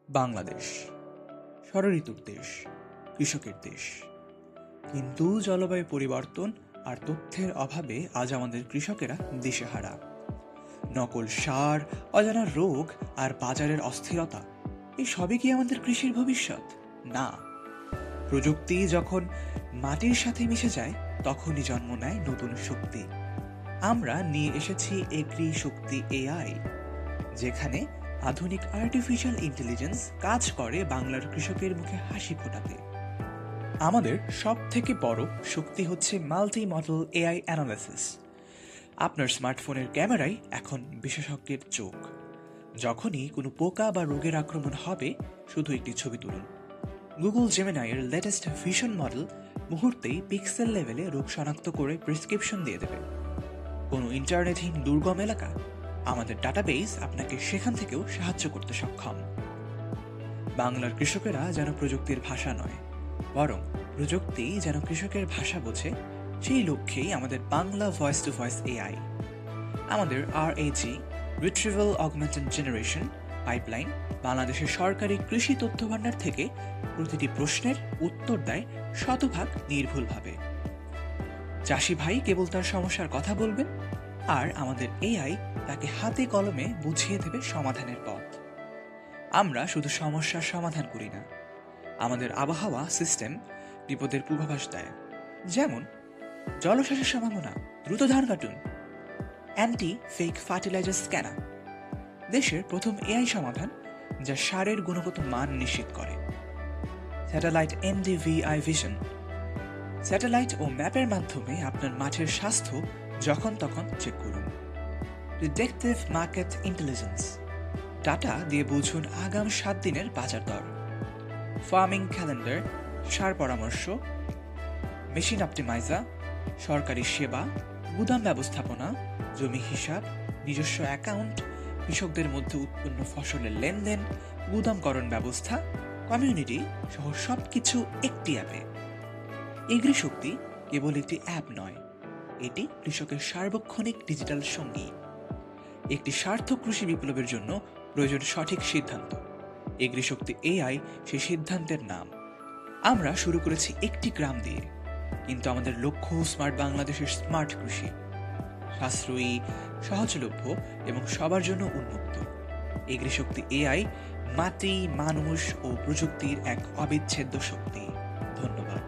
বাংলাদেশ ষড়ঋতুর দেশ, কৃষকের দেশ। কিন্তু জলবায়ু পরিবর্তন আর তথ্যের অভাবে আজ আমাদের কৃষকেরা দিশেহারা। নকল সার, অজানা রোগ আর বাজারের অস্থিরতা, এই সবই কি আমাদের কৃষির ভবিষ্যৎ? না। প্রযুক্তি যখন মাটির সাথে মিশে যায়, তখনই জন্ম নেয় নতুন শক্তি। আমরা নিয়ে এসেছি এগ্রি শক্তি এআই, যেখানে আধুনিক আর্টিফিশিয়াল ইন্টেলিজেন্স কাজ করে বাংলার কৃষকের মুখে হাসি ফোটাতে। আমাদের সব থেকে বড় শক্তি হচ্ছে মাল্টি মডেল এআই অ্যানালাইসিস। আপনার স্মার্টফোনের ক্যামেরাই এখন বিশেষজ্ঞের চোখ। যখনই কোনো পোকা বা রোগের আক্রমণ হবে, শুধু একটি ছবি তুলুন। গুগল জেমিনাইয়ের লেটেস্ট ভিশন মডেল মুহূর্তেই পিক্সেল লেভেলে রোগ শনাক্ত করে প্রেসক্রিপশন দিয়ে দেবে। কোনো ইন্টারনেটহীন দুর্গম এলাকা, আমাদের ডাটাবেস আপনাকে সেখান থেকেও সাহায্য করতে সক্ষম। বাংলার কৃষকেরা যেন প্রযুক্তির ভাষা নয়, বরং প্রযুক্তি যেন কৃষকের ভাষা বোঝে, সেই লক্ষ্যেই আমাদের Bangla voice to voice AI. আমাদের RAG retrieval augmented generation pipeline বাংলাদেশের সরকারি কৃষি তথ্য ভাণ্ডার থেকে প্রতিটি প্রশ্নের উত্তর দেয় শতভাগ নির্ভুলভাবে। চাষি ভাই কেবল তার সমস্যার কথা বলবেন, আর আমাদের এআই তাকে হাতে কলমে বুঝিয়ে দেবে সমাধানের পথ। আমরা শুধু সমস্যার সমাধান করি না, আমাদের আবহাওয়া সিস্টেম বিপদের পূর্বাভাস দেয়। যেমন জলসেচের সম্ভাবনা, দ্রুত ধান কাটুন, অ্যান্টি ফেক ফার্টিলাইজার স্ক্যানার, দেশের প্রথম এআই সমাধান যা সারের গুণগত মান নিশ্চিত করে। স্যাটেলাইট NDVI ভিশন, স্যাটেলাইট ও ম্যাপের মাধ্যমে আপনার মাঠের স্বাস্থ্য যখন তখন চেক করুন। প্রিডিক্টিভ মার্কেট ইন্টেলিজেন্স, ডাটা দিয়ে বুঝুন আগাম 7 দিনের বাজার দর। ফার্মিং ক্যালেন্ডার, সার পরামর্শ। মেশিন অপটিমাইজার, সরকারি সেবা, গুদাম ব্যবস্থাপনা, জমি হিসাব, নিজস্ব অ্যাকাউন্ট, কৃষকদের মধ্যে উৎপন্ন ফসলের লেনদেন, গুদামকরণ ব্যবস্থা, কমিউনিটি সহ সবকিছু একটি অ্যাপে। এগ্রি শক্তি কেবল একটি অ্যাপ নয়, এটি কৃষকের সার্বক্ষণিক ডিজিটাল সঙ্গী। একটি সার্থক কৃষি বিপ্লবের জন্য প্রয়োজন সঠিক সিদ্ধান্ত। এগ্রি শক্তি এআই সেই সিদ্ধান্তের নাম। আমরা শুরু করেছি একটি গ্রাম দিয়ে, কিন্তু আমাদের লক্ষ্য স্মার্ট বাংলাদেশের স্মার্ট কৃষি, সাশ্রয়ী, সহজলভ্য এবং সবার জন্য উন্মুক্ত। এগ্রি শক্তি এআই মাটি, মানুষ ও প্রযুক্তির এক অবিচ্ছেদ্য শক্তি। ধন্যবাদ।